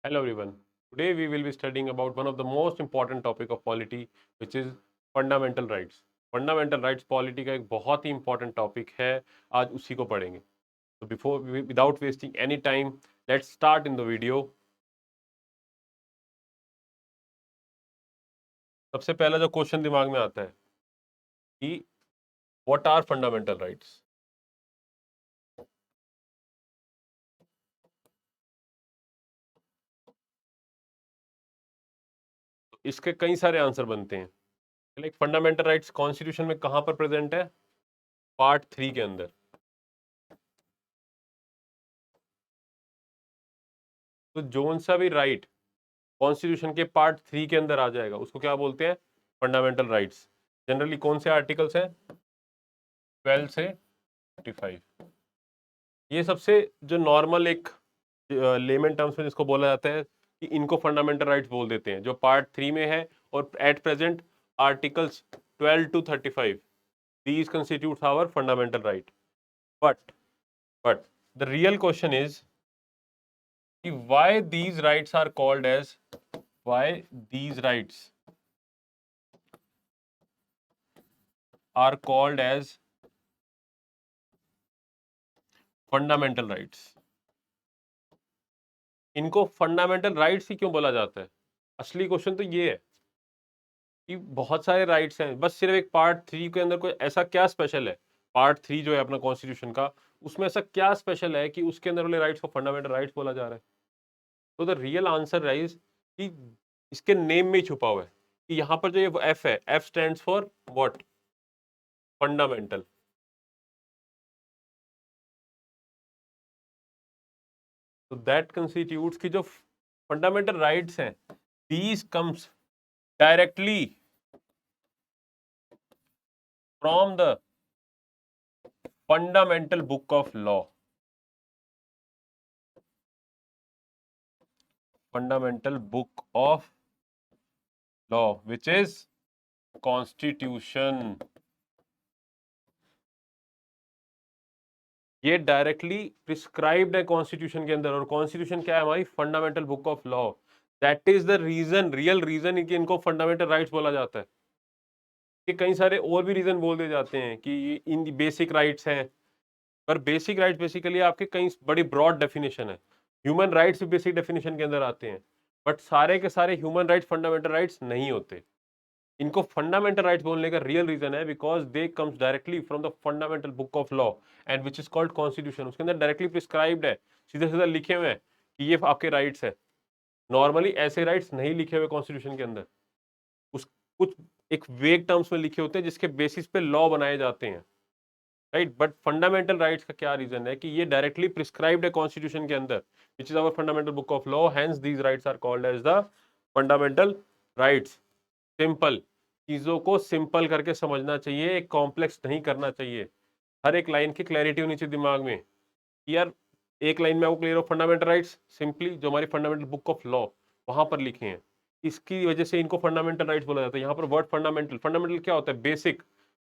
Hello everyone. Today we will be studying about one of the most important topic of polity, which is fundamental rights. Fundamental rights polity का एक बहुत ही important topic है. आज उसी को पढ़ेंगे. So without wasting any time, let's start in the video. सबसे पहला जो क्वेश्चन दिमाग में आता है कि what are fundamental rights? इसके कई सारे आंसर बनते हैं. लाइक फंडामेंटल राइट्स कॉन्स्टिट्यूशन में कहाँ पर प्रेजेंट है? पार्ट 3 के अंदर. तो जोन सा भी राइट कॉन्स्टिट्यूशन के पार्ट 3 के अंदर आ जाएगा उसको क्या बोलते हैं? Fundamental rights. जनरली कौन से आर्टिकल्स हैं? 12 से 35. ये सबसे जो नॉर्मल एक लेमन टर्म्स में जिसको बोला जाता है कि इनको फंडामेंटल राइट्स बोल देते हैं, जो पार्ट 3 में है. और at present articles 12 to 35 these constitutes our fundamental right. But the real question is why these rights are called as fundamental rights. इनको फंडामेंटल राइट्स ही क्यों बोला जाता है? असली क्वेश्चन तो ये है कि बहुत सारे राइट्स हैं, बस सिर्फ एक पार्ट 3 के अंदर कोई ऐसा क्या स्पेशल है? पार्ट 3 जो है अपना कॉन्स्टिट्यूशन का, उसमें ऐसा क्या स्पेशल है कि उसके अंदर वाले राइट्स को फंडामेंटल राइट्स बोला जा रहा है? तो द रियल आंसर राइज कि इसके नेम में ही छुपा हुआ है कि यहाँ पर जो ये एफ है, F stands for what? Fundamental. तो दैट कंस्टिट्यूट्स की जो फंडामेंटल राइट्स हैं, these comes directly from the fundamental book of law. Fundamental book of law, which is constitution. ये डायरेक्टली प्रिस्क्राइब्ड है कॉन्स्टिट्यूशन के अंदर, और कॉन्स्टिट्यूशन क्या है? हमारी fundamental book of law. That is the reason, real reason कि इनको फंडामेंटल राइट्स बोला जाता है. कि कई सारे और भी रीजन बोल दिए जाते हैं कि इन बेसिक राइट्स हैं, पर बेसिक राइट्स बेसिकली आपके कई बड़ी ब्रॉड डेफिनेशन है. ह्यूमन राइट्स भी बेसिक डेफिनेशन के अंदर आते हैं, बट सारे के सारे ह्यूमन राइट्स फंडामेंटल राइट्स नहीं होते. इनको फंडामेंटल राइट्स बोलने का रियल रीजन है because they comes directly from the fundamental book of law and which is called constitution. उसके अंदर डायरेक्टली प्रिस्क्राइब्ड है, सीधे सीधे लिखे हुए हैं कि ये आपके राइट्स है. नॉर्मली ऐसे राइट्स नहीं लिखे हुए कॉन्स्टिट्यूशन के अंदर. उस कुछ एक वेग टर्म्स में लिखे होते हैं जिसके बेसिस पे लॉ बनाए जाते हैं, राइट. बट फंडामेंटल राइट्स का क्या रीजन है कि ये डायरेक्टली प्रिस्क्राइब्ड है कॉन्स्टिट्यूशन के अंदर, which is our fundamental book of law. Hence these rights are called as the fundamental rights. Simple चीजों को सिंपल करके समझना चाहिए, एक कॉम्प्लेक्स नहीं करना चाहिए. हर एक लाइन की क्लैरिटी होनी चाहिए दिमाग में. यार एक लाइन में आपको क्लियर हो फंडामेंटल राइट्स, सिंपली जो हमारी फंडामेंटल बुक ऑफ लॉ वहां पर लिखे हैं, इसकी वजह से इनको फंडामेंटल राइट्स बोला जाता है. यहाँ पर वर्ड फंडामेंटल, फंडामेंटल क्या होता है? बेसिक.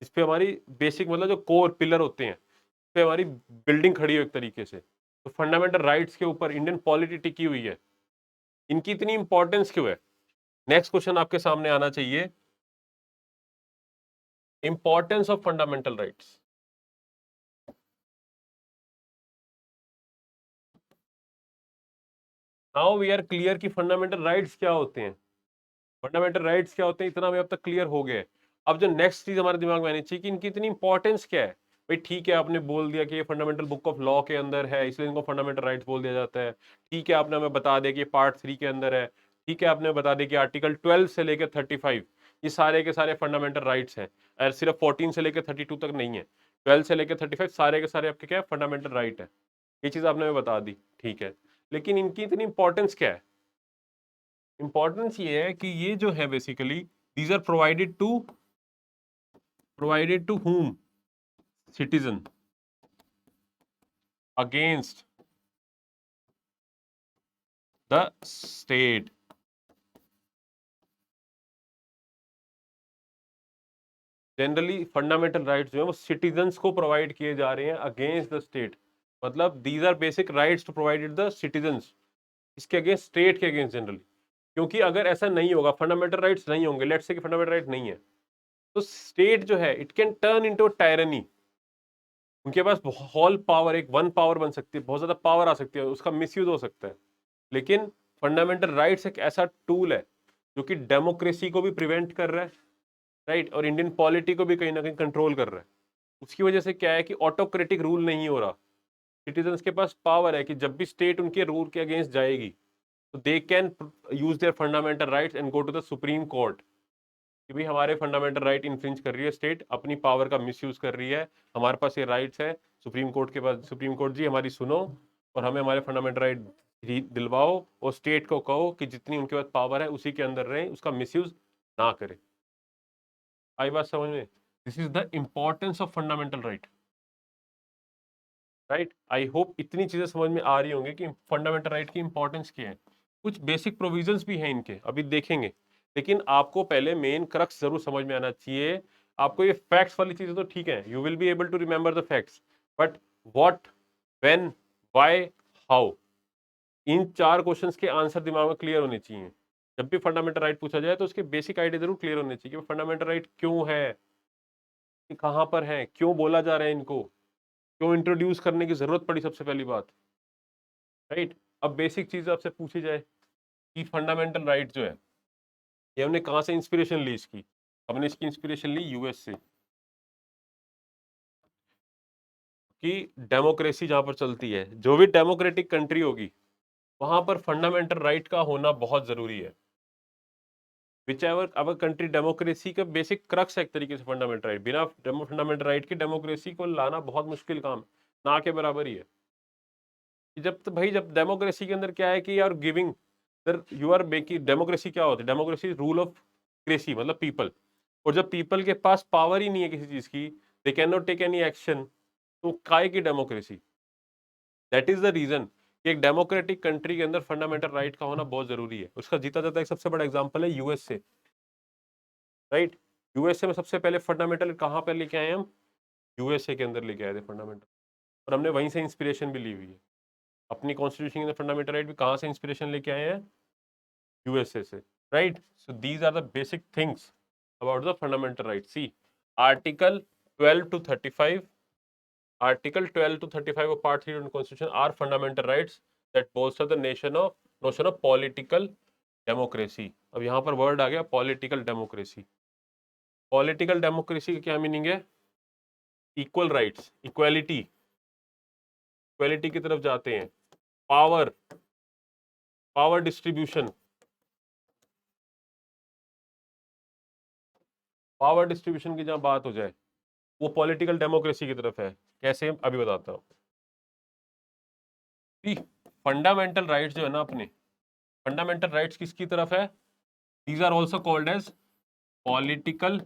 इस पे हमारी बेसिक मतलब जो कोर पिलर होते हैं, इस पे हमारी बिल्डिंग खड़ी हो एक तरीके से. तो फंडामेंटल राइट्स के ऊपर इंडियन पॉलिटी टिकी हुई है. इनकी इतनी इंपॉर्टेंस क्यों है? नेक्स्ट क्वेश्चन आपके सामने आना चाहिए, importance of fundamental rights. Now we are clear कि फंडामेंटल राइट्स क्या होते हैं. फंडामेंटल राइट्स क्या होते हैं इतना हमें अब तक क्लियर हो गया है. अब जो नेक्स्ट चीज हमारे दिमाग में आनी चाहिए कि इनकी इतनी इंपॉर्टेंस क्या है. भाई ठीक है, आपने बोल दिया कि ये फंडामेंटल बुक ऑफ लॉ के अंदर है इसलिए इनको फंडामेंटल राइट्स बोल दिया जाता है. ठीक है, आपने हमें बता दिया कि पार्ट 3 के अंदर है. ठीक है, आपने बता दिया कि आर्टिकल 12 से लेकर 35 ये सारे के सारे फंडामेंटल राइट्स हैं, और सिर्फ 14 से लेकर 32 तक नहीं है. 12 से लेकर 35 सारे के सारे आपके क्या है? फंडामेंटल राइट है. ये चीज आपने हमें बता दी, ठीक है. लेकिन इनकी इतनी इंपॉर्टेंस क्या है? इंपॉर्टेंस ये है कि ये जो है basically these are provided to whom? Citizen against the state. Generally fundamental rights जो है वो सिटीजन्स को प्रोवाइड किए जा रहे हैं अगेंस्ट द स्टेट. मतलब these are basic rights to provided the citizens. इसके अगेंस्ट, स्टेट के अगेंस्ट जनरली। क्योंकि अगर ऐसा नहीं होगा, फंडामेंटल राइट्स नहीं होंगे, लेट्स से कि फंडामेंटल राइट नहीं है, तो स्टेट जो है it can turn into tyranny. उनके पास होल पावर, एक वन पावर बन सकती है, बहुत ज्यादा पावर आ सकती है, उसका मिसयूज हो सकता है। लेकिन फंडामेंटल राइट्स एक ऐसा टूल है जो कि डेमोक्रेसी को भी प्रिवेंट कर रहा है, राइट, और इंडियन पॉलिटी को भी कहीं ना कहीं कंट्रोल कर रहा है। उसकी वजह से क्या है कि ऑटोक्रेटिक रूल नहीं हो रहा। सिटीजन्स के पास पावर है कि जब भी स्टेट उनके रूल के अगेंस्ट जाएगी तो they can use their fundamental rights and go to the Supreme Court कि भाई हमारे फंडामेंटल राइट इन्फ्रिंज कर रही है स्टेट, अपनी पावर का मिसयूज कर रही है, हमारे पास ये राइट्स है, सुप्रीम कोर्ट के पास, सुप्रीम कोर्ट जी हमारी सुनो और हमें हमारे फंडामेंटल राइट दिलवाओ, और स्टेट को कहो कि जितनी उनके पास पावर है उसी के अंदर रहें, उसका मिसयूज ना करें। आई बात समझ में? This is the importance of fundamental right, right. I hope इतनी चीजें समझ में आ रही होंगी कि फंडामेंटल राइट की इंपॉर्टेंस क्या है। कुछ बेसिक प्रोविजंस भी हैं इनके, अभी देखेंगे, लेकिन आपको पहले मेन क्रक्स जरूर समझ में आना चाहिए। आपको ये फैक्ट्स वाली चीजें तो ठीक है, you will be able to remember the facts, but what, when, why, how, in चार क्वेश्चंस के आंसर दिमाग में क्लियर होने चाहिए। जब भी फंडामेंटल राइट पूछा जाए तो उसके बेसिक आइडिया जरूर क्लियर होने चाहिए कि फंडामेंटल राइट क्यों है, कि कहां पर है, क्यों बोला जा रहा है इनको, क्यों इंट्रोड्यूस करने की जरूरत पड़ी, सबसे पहली बात, राइट। अब बेसिक चीज आपसे पूछी जाए कि फंडामेंटल राइट जो है ये हमने कहां से इंस्पिरेशन ली इसकी? हमने इसकी इंस्पिरेशन ली यूएस से, कि डेमोक्रेसी जहां पर चलती है, जो भी डेमोक्रेटिक कंट्री होगी वहां पर फंडामेंटल राइट का होना बहुत जरूरी है। Which ever our country, democracy का बेसिक क्रक्स है एक तरीके से फंडामेंटल राइट। बिना फंडामेंटल राइट की डेमोक्रेसी को लाना बहुत मुश्किल काम, ना के बराबर ही है। जब तो भाई, जब डेमोक्रेसी के अंदर क्या है कि यार giving, you are making, democracy क्या होती है? डेमोक्रेसी रूल ऑफ क्रेसी, मतलब पीपल। और जब पीपल के पास पावर ही नहीं है किसी चीज की, they can not take any action, तो काय की democracy? That is the reason कि एक डेमोक्रेटिक कंट्री के अंदर फंडामेंटल राइट का होना बहुत जरूरी है। उसका जीता जाता एक सबसे बड़ा एग्जांपल है यूएसए, राइट। यूएसए में सबसे पहले फंडामेंटल कहाँ पे लेके आए हम? यूएसए के अंदर लेके आए थे फंडामेंटल, और हमने वहीं से इंस्पिरेशन भी ली हुई है। अपनी कॉन्स्टिट्यूशन के अंदर फंडामेंटल राइट भी कहाँ से इंस्पिरेशन लेके आए हैं? यूएसए से, right. So these are the basic things about the fundamental right. See, article 12 to 35, article 12 to 35 of part 3 of the constitution are fundamental rights that bolster the notion of political democracy। अब यहाँ पर word आ गया political democracy. Political democracy का क्या meaning है? Equal rights, equality, equality की तरफ जाते हैं। Power, power distribution, power distribution की जहां बात हो जाए वो पॉलिटिकल डेमोक्रेसी की तरफ है। कैसे? अभी बताता हूँ। फंडामेंटल राइट्स जो है ना अपने, फंडामेंटल राइट्स किसकी तरफ है? These are also called as political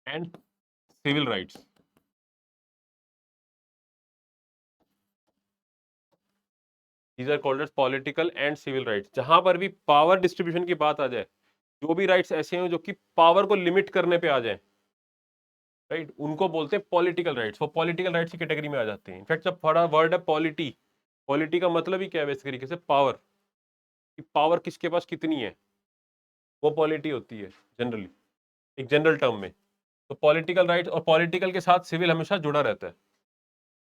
and civil rights. These are called as political and civil rights. जहां पर भी पावर डिस्ट्रीब्यूशन की बात आ जाए, जो भी राइट्स ऐसे हैं जो कि पावर को लिमिट करने पे आ जाए, राइट, उनको बोलते हैं पॉलिटिकल राइट्स। वो पॉलिटिकल राइट्स की कैटेगरी में आ जाते हैं। इनफैक्ट जब बड़ा वर्ड है पॉलिटी, पॉलिटी का मतलब ही क्या है? बेसिक तरीके से पावर, कि पावर किसके पास कितनी है, वो पॉलिटी होती है जनरली, एक जनरल टर्म में। तो पॉलिटिकल राइट्स और पॉलिटिकल के साथ सिविल हमेशा जुड़ा रहता है,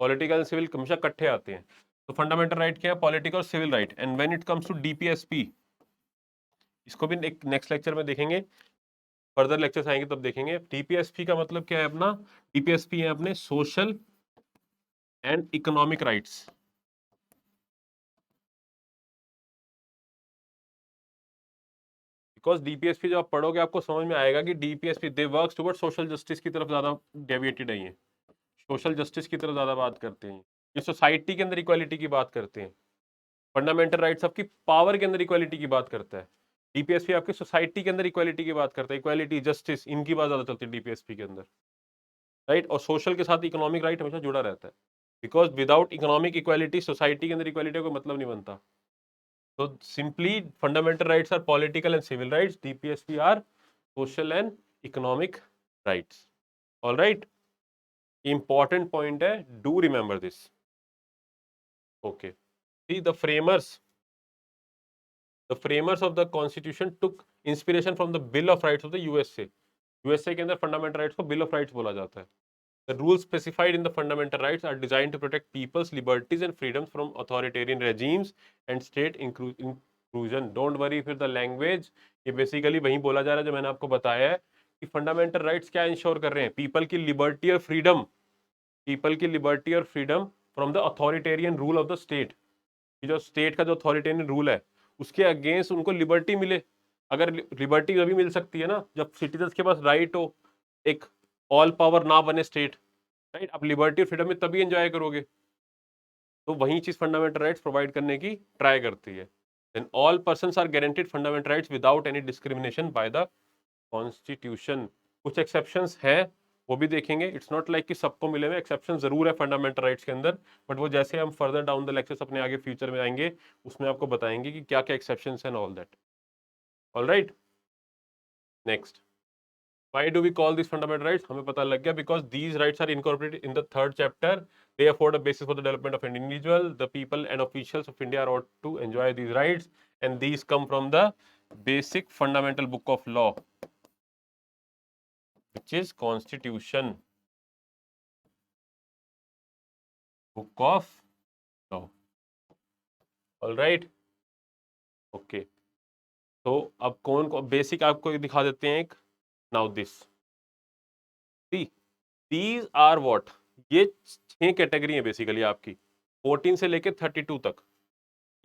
पॉलिटिकल सिविल हमेशा इकट्ठे आते हैं। तो फंडामेंटल राइट क्या है? पॉलिटिकल और civil right. And when it comes to DPSP, इसको भी एक नेक्स्ट लेक्चर में देखेंगे, फर्दर लेक्चर्स आएंगे तब देखेंगे। डीपीएसपी का मतलब क्या है अपना? डीपीएसपी है अपने social and economic rights. Because DPSP जब आप पढ़ोगे आपको समझ में आएगा कि डीपीएसपी दे वर्क्स टुवर्ड्स सोशल जस्टिस की तरफ ज्यादा डेविएटेड है। ये सोशल जस्टिस की तरफ ज्यादा बात करते हैं, ये सोसाइटी के अंदर इक्वालिटी की बात करते हैं। फंडामेंटल राइट्स आपकी पावर के अंदर इक्वालिटी की बात करता है, डीपीएसपी आपकी सोसाइटी के अंदर इक्वालिटी की बात करता है। इक्वालिटी, जस्टिस, इनकी बात ज्यादा चलती है डीपीएसपी के अंदर, राइट। और सोशल के साथ इकोनॉमिक राइट हमेशा जुड़ा रहता है, because without economic equality society के अंदर इक्वालिटी का मतलब नहीं बनता। तो simply fundamental rights are political and civil rights, DPSP are social and economic rights. All right, important point है, do remember this. Okay. See, the framers of the constitution took inspiration from the bill of rights of the USA के अंदर fundamental rights को bill of rights बोला जाता है. The rules specified in the fundamental rights are designed to protect people's liberties and freedoms from authoritarian regimes and state intrusion. Don't worry फिर the language, ये basically वही बोला जा रहा है जो मैंने आपको बताया है कि फंडामेंटल राइट्स क्या इंश्योर कर रहे हैं, पीपल की लिबर्टी और freedom, from the authoritarian rule of the state. कि जो स्टेट का जो अथॉरिटेरियन रूल है उसके अगेंस्ट उनको लिबर्टी मिले. अगर लिबर्टी तभी मिल सकती है ना जब सिटीजन के पास राइट हो, एक ऑल पावर ना बने स्टेट, राइट. आप लिबर्टी और फ्रीडम में तभी एंजॉय करोगे. तो वही चीज फंडामेंटल राइट्स प्रोवाइड करने की ट्राई करती है. Then all persons are guaranteed fundamental rights without any discrimination by the constitution. कुछ एक्सेप्शंस हैं, वो भी देखेंगे. इट्स नॉट लाइक कि सबको मिले हुए, एक्सेप्शन जरूर है फंडामेंटल राइट्स के अंदर, बट वो जैसे हम फर्दर डाउन द लेक्चर्स अपने आगे फ्यूचर में आएंगे उसमें आपको बताएंगे कि क्या क्या exceptions and all that. Alright, next. Why do we call these fundamental rights? हमें पता लग गया because these rights are incorporated in the 3rd chapter. They afford a basis for the development of an individual. The people and officials of India are ought to enjoy these rights, and these come from the basic fundamental book of law, which is Constitution. Book of law. All right. Okay. तो अब कौन को basic आपको दिखा देते हैं एक. Now this. See, these are what? ये 6 कैटेगरी है बेसिकली आपकी 14 से लेके 32 तक.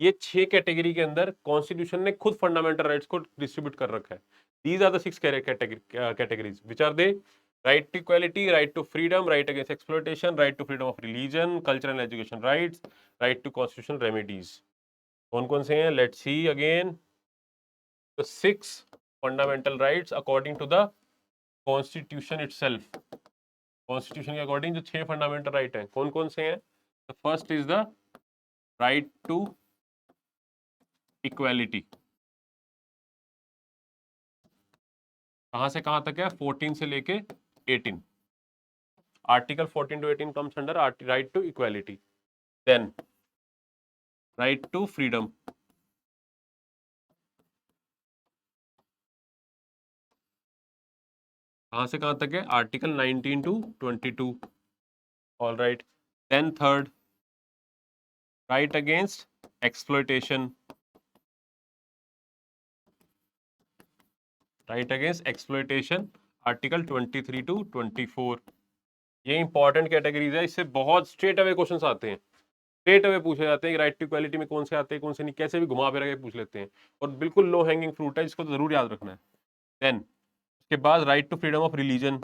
ये 6 कैटेगरी के अंदर कॉन्स्टिट्यूशन ने खुद फंडामेंटल राइट्स को डिस्ट्रीब्यूट कर रखा है. These are the 6 categories which are they. Right to equality, right to freedom, right against exploitation, right to freedom of religion, cultural and education rights, right to constitutional remedies. कौन कौन से हैं? Let's see again. The 6 fundamental rights according to the constitution itself. Constitution के according जो 6 fundamental right हैं कौन कौन से हैं? The first is the right to equality. कहां से कहां तक है? 14 से लेके 18. Article 14 to 18 comes under right to equality. Then right to freedom. कहां से कहां तक है? Article 19 to 22. All right. Then third, right against exploitation. Right against exploitation. Article 23 to 24. ये इंपॉर्टेंट कैटेगरीज है, इससे बहुत स्ट्रेट अवे क्वेश्चंस आते हैं. स्ट्रेट अवे पूछे जाते हैं कि राइट टू इक्वालिटी में कौन से आते हैं कौन से नहीं, कैसे भी घुमा फिरा के पूछ लेते हैं. और बिल्कुल लो हैंगिंग फ्रूट है, इसको तो जरूर याद रखना है. देन उसके बाद right to freedom of religion.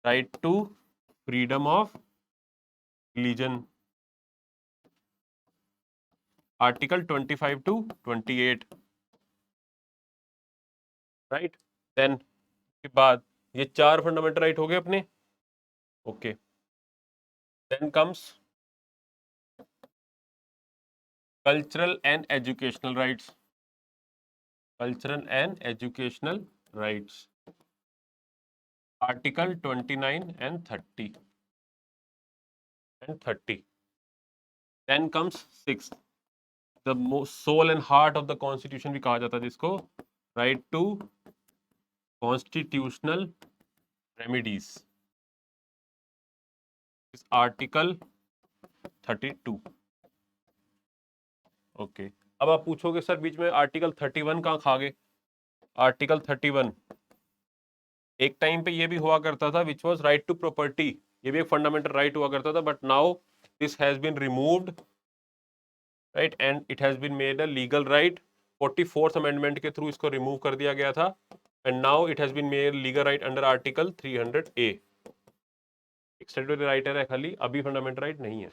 Right to freedom of religion. Article 25 to 28. Right. Then के बाद ये 4 फंडामेंटल राइट हो गए अपने. Okay. Then comes cultural and educational rights. Cultural and educational rights. Article 29 and 30. Then comes 6th, the soul and heart of the constitution भी कहा जाता है जिसको, right to constitutional remedies. is article 32. Okay. अब आप पूछोगे सर बीच में article 31 कहाँ खा गए? आर्टिकल 31 एक टाइम पे ये भी हुआ करता था, which was right to property. ये भी एक फंडामेंटल राइट हुआ करता था, but now this has been removed, right, and it has been made a legal right. 44th amendment के थ्रू इसको रिमूव कर दिया गया था, and now it has been made legal right under article 300A. एक स्टैट्यूटरी राइट है खाली, अभी फंडामेंटल राइट नहीं है.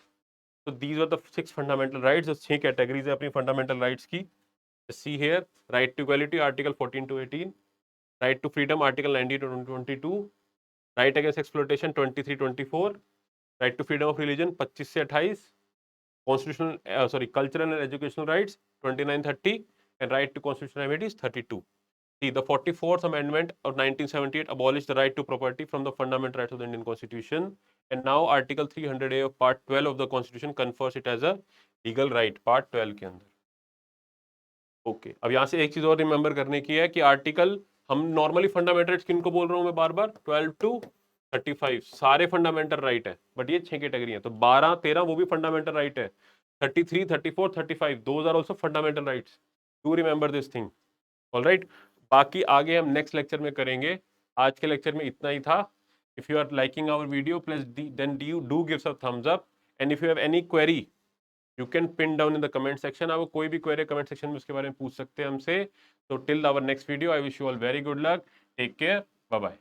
तो दीज are the 6 fundamental rights. 6 categories है अपनी फंडामेंटल राइट्स की. See here, right to equality article 14 to 18, right to freedom article 19 to 22, right against exploitation 23-24, right to freedom of religion 25 से 28, constitutional cultural and educational rights 29-30, and right to constitutional remedies 32. See, the 44th Amendment of 1978 abolished the right to property from the fundamental rights of the Indian Constitution, and now Article 300A of Part 12 of the Constitution confers it as a legal right. Part 12 के अंदर. Okay अब यहाँ से एक चीज और remember करने की है कि आर्टिकल हम नॉर्मली फंडामेंटल राइट्स किनको बोल रहा हूँ मैं बार बार 12 to 35 सारे फंडामेंटल राइट है, बट ये 6 कैटेगरी है, तो 12 13 वो भी फंडामेंटल राइट है, 33 34 35 those are also fundamental rights. To remember this thing. Alright, बाकी आगे हम नेक्स्ट लेक्चर में करेंगे. आज के लेक्चर में इतना ही था. If you are liking our video please then do give a thumbs up, and if you have any query you can pin down in the comment section. आप कोई भी क्वेरी कमेंट सेक्शन में उसके बारे में पूछ सकते हैं हमसे. तो till our next video I wish you all very good luck. Take care. Bye bye.